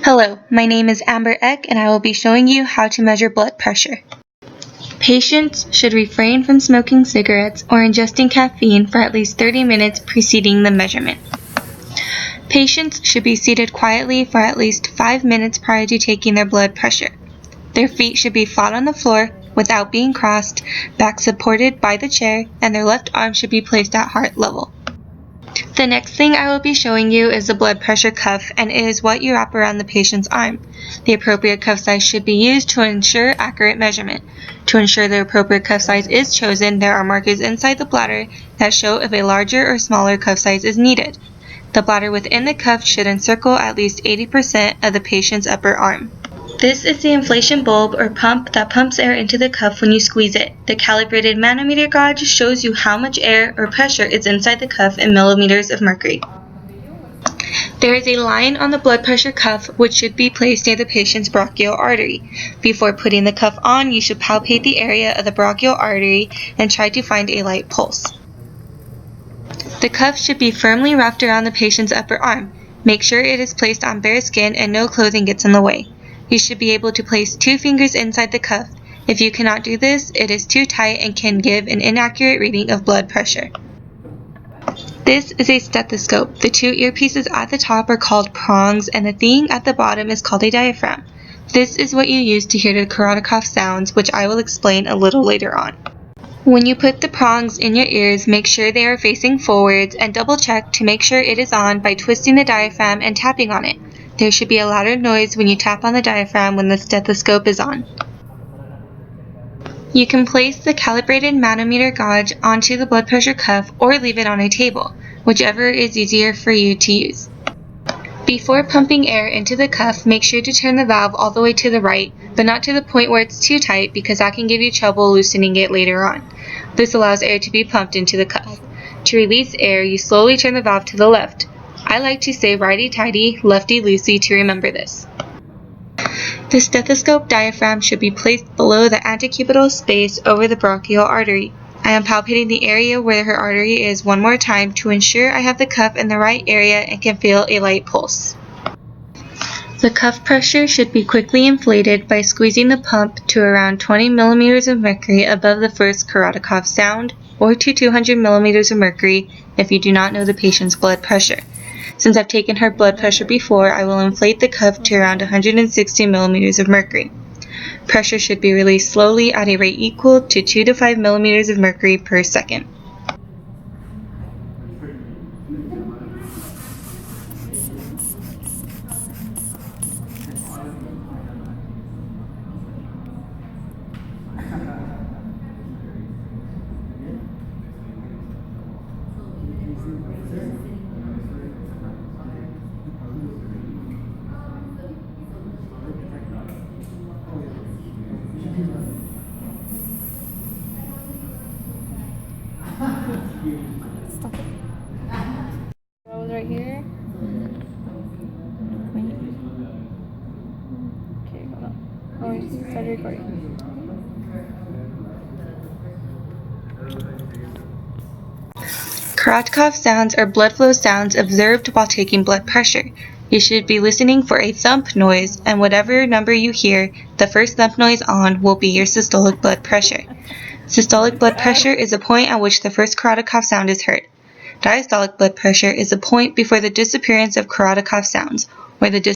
Hello, my name is Amber Eck and I will be showing you how to measure blood pressure. Patients should refrain from smoking cigarettes or ingesting caffeine for at least 30 minutes preceding the measurement. Patients should be seated quietly for at least 5 minutes prior to taking their blood pressure. Their feet should be flat on the floor without being crossed, back supported by the chair, and their left arm should be placed at heart level. The next thing I will be showing you is the blood pressure cuff, and it is what you wrap around the patient's arm. The appropriate cuff size should be used to ensure accurate measurement. To ensure the appropriate cuff size is chosen, there are markers inside the bladder that show if a larger or smaller cuff size is needed. The bladder within the cuff should encircle at least 80% of the patient's upper arm. This is the inflation bulb or pump that pumps air into the cuff when you squeeze it. The calibrated manometer gauge shows you how much air or pressure is inside the cuff in millimeters of mercury. There is a line on the blood pressure cuff which should be placed near the patient's brachial artery. Before putting the cuff on, you should palpate the area of the brachial artery and try to find a light pulse. The cuff should be firmly wrapped around the patient's upper arm. Make sure it is placed on bare skin and no clothing gets in the way. You should be able to place 2 fingers inside the cuff. If you cannot do this, it is too tight and can give an inaccurate reading of blood pressure. This is a stethoscope. The 2 earpieces at the top are called prongs and the thing at the bottom is called a diaphragm. This is what you use to hear the Korotikoff sounds, which I will explain a little later on. When you put the prongs in your ears, make sure they are facing forwards and double check to make sure it is on by twisting the diaphragm and tapping on it. There should be a louder noise when you tap on the diaphragm when the stethoscope is on. You can place the calibrated manometer gauge onto the blood pressure cuff or leave it on a table, whichever is easier for you to use. Before pumping air into the cuff, make sure to turn the valve all the way to the right, but not to the point where it's too tight because that can give you trouble loosening it later on. This allows air to be pumped into the cuff. To release air, you slowly turn the valve to the left. I like to say righty-tighty, lefty-loosey to remember this. The stethoscope diaphragm should be placed below the antecubital space over the brachial artery. I am palpating the area where her artery is one more time to ensure I have the cuff in the right area and can feel a light pulse. The cuff pressure should be quickly inflated by squeezing the pump to around 20 millimeters of mercury above the first Korotikoff sound, or to 200 millimeters of mercury if you do not know the patient's blood pressure. Since I've taken her blood pressure before, I will inflate the cuff to around 160 millimeters of mercury. Pressure should be released slowly at a rate equal to 2 to 5 millimeters of mercury per second. Goes right here. Okay, hold on. Oh, you started recording. Korotikoff sounds are blood flow sounds observed while taking blood pressure. You should be listening for a thump noise, and whatever number you hear, the first thump noise on will be your systolic blood pressure. Systolic blood pressure is the point at which the first Korotikoff sound is heard. Diastolic blood pressure is the point before the disappearance of Korotikoff sounds, or the